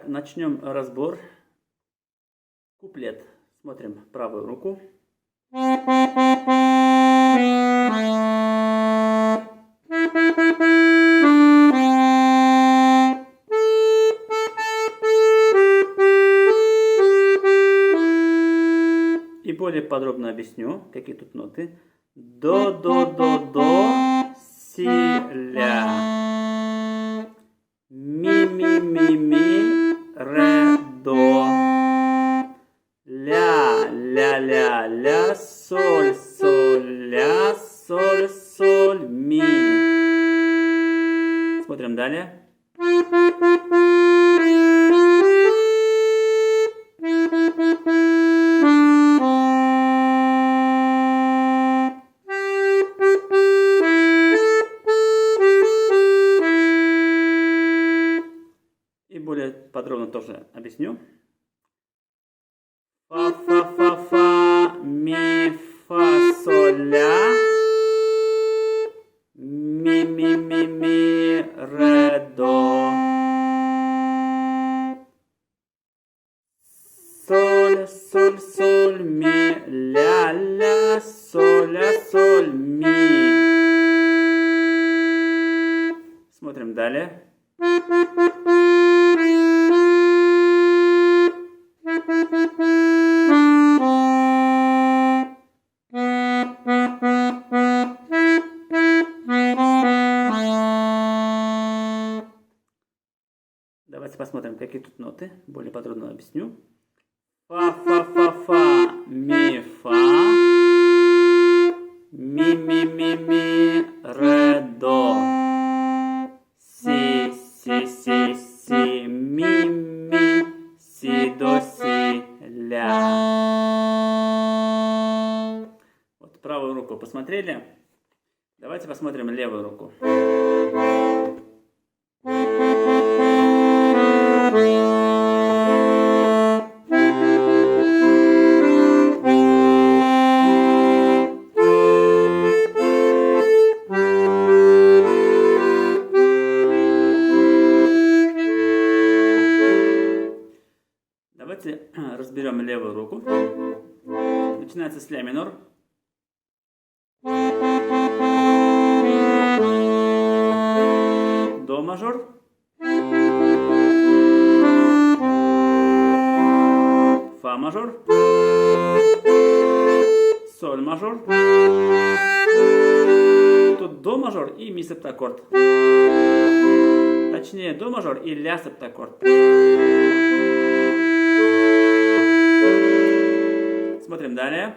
начнем разбор. Куплет. Смотрим правую руку. И более подробно объясню, какие тут ноты. До, до, си, ля. Ми, ре, до. Ля, соль, ля, соль, ми. Смотрим далее. И более подробно тоже объясню. Фа, ми, фа, соль, ля. Ми, ре, до. Соль, ми, ля, соль, ми. Смотрим далее. Давайте посмотрим, какие тут ноты. Более подробно объясню. Фа, ми, фа. Ми, ре, до. Си, ми, си, до, си, ля. Вот правую руку посмотрели. Давайте посмотрим левую руку. Давайте разберем левую руку. Начинается с ля минор. До мажор. Фа мажор. Соль мажор. Тут до мажор и ми септаккорд. Точнее, до мажор и ля септаккорд. Смотрим далее.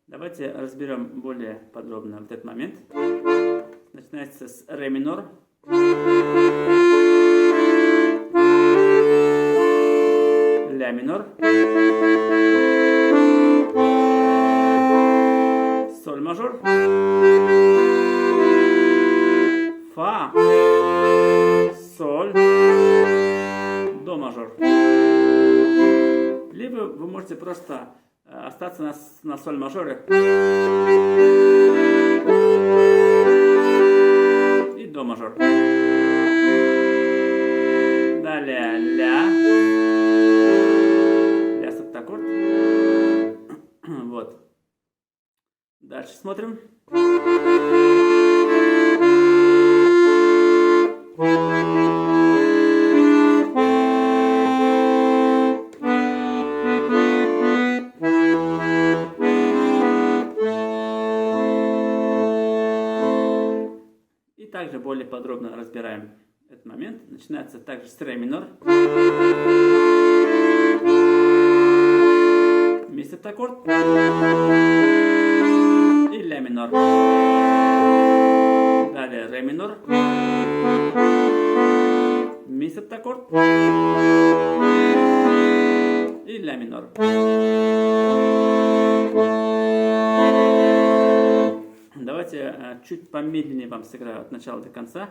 Давайте разберем более подробно вот этот момент. Начинается с ре минор. Ля минор. Соль мажор. Фа. Соль. До мажор. Либо вы можете просто остаться на соль мажоре и до мажор. Далее ля септаккорд. Вот. Дальше смотрим. Также более подробно разбираем этот момент. Начинается также с ре минор. Ми септаккорд. И ля минор. Далее ре минор. Ми септаккорд. И ля минор. Давайте чуть помедленнее вам сыграю от начала до конца.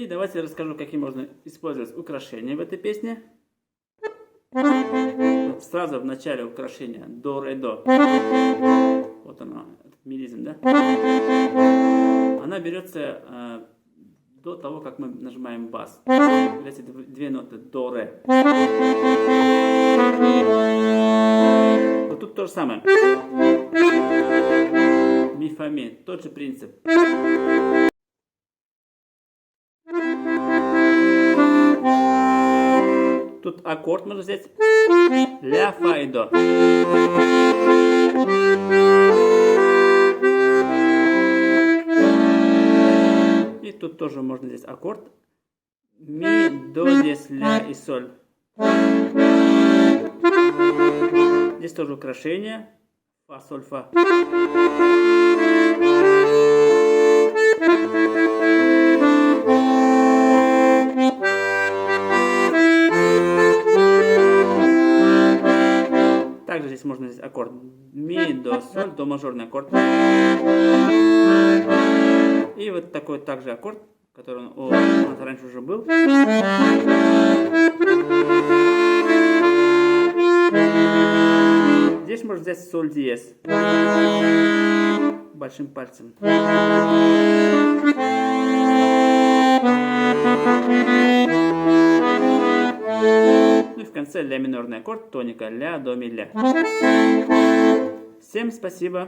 И давайте я расскажу, какие можно использовать украшения в этой песне. Сразу в начале украшения до, ре, до. Вот оно, мелизм, да? Она берется до того, как мы нажимаем бас. Эти две ноты до, ре. Вот тут то же самое. Ми, фа, ми. Тот же принцип. Тут аккорд можно взять. Ля, фа и до. И тут тоже можно взять аккорд. Ми, до, здесь ля и соль. Здесь тоже украшение. Фа, соль, фа. Также здесь можно взять аккорд ми, до, соль, до мажорный аккорд. И вот такой также аккорд, который у нас раньше уже был. Здесь можно взять соль диез большим пальцем. Ну и в конце ля минорный аккорд, тоника, ля, до, ми, ля. Всем спасибо.